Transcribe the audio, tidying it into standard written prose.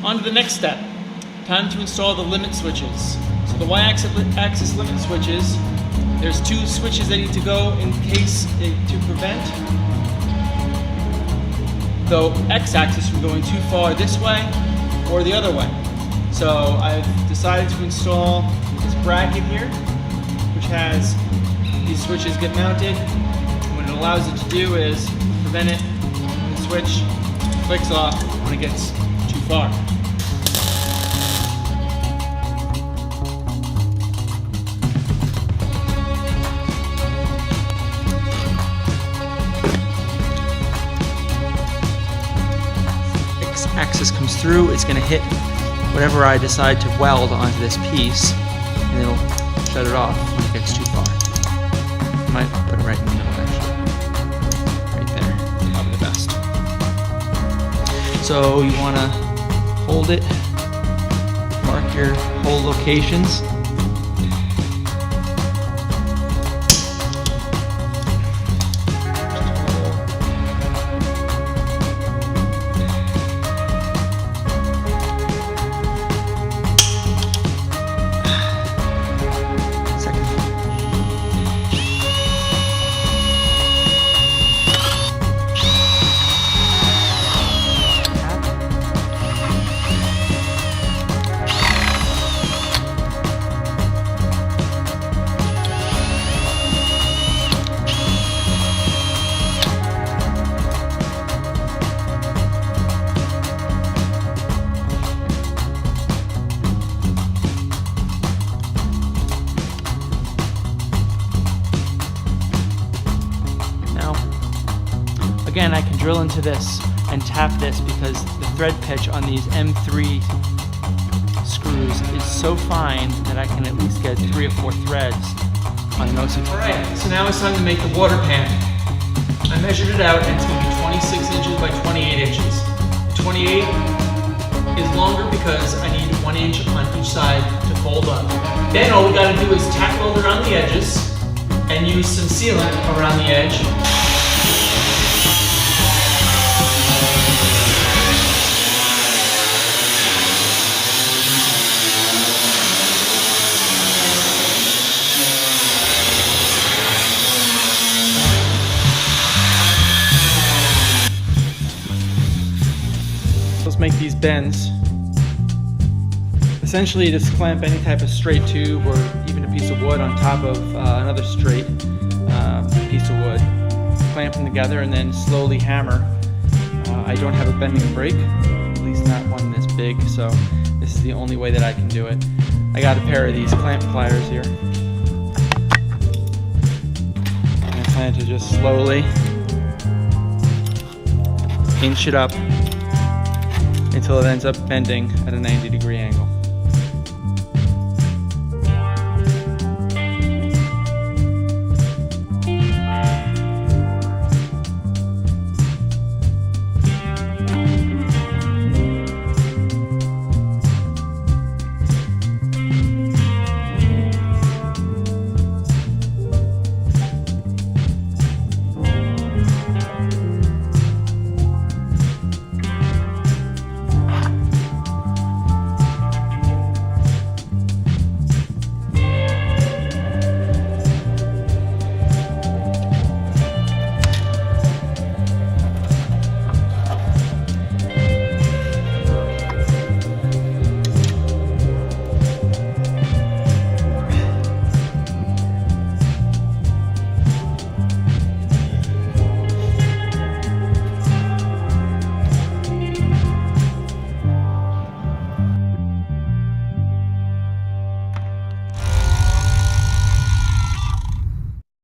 On to the next step. Time to install the limit switches. So the y-axis limit switches, there's two switches that need to go in case to prevent the x-axis from going too far this way or the other way. So I've decided to install this bracket here, which has these switches get mounted. What it allows it to do is prevent it when the switch clicks off when it gets too far. Axis comes through, it's going to hit whatever I decide to weld onto this piece, and it'll shut it off when it gets too far. I might put it right in the middle, actually. Right there, probably the best. So you want to hold it, mark your hole locations. Again, I can drill into this and tap this because the thread pitch on these M3 screws is so fine that I can at least get 3 or 4 threads on an OC. Alright, so now it's time to make the water pan. I measured it out and it's going to be 26 inches by 28 inches. 28 is longer because I need 1 inch on each side to fold up. Then all we got to do is tack weld around the edges and use some sealant around the edge. Let's make these bends. Essentially, just clamp any type of straight tube or even a piece of wood on top of another straight piece of wood. Clamp them together and then slowly hammer. I don't have a bending brake, at least not one this big, so this is the only way that I can do it. I got a pair of these clamp pliers here. And I plan to just slowly inch it up until it ends up bending at a 90-degree angle.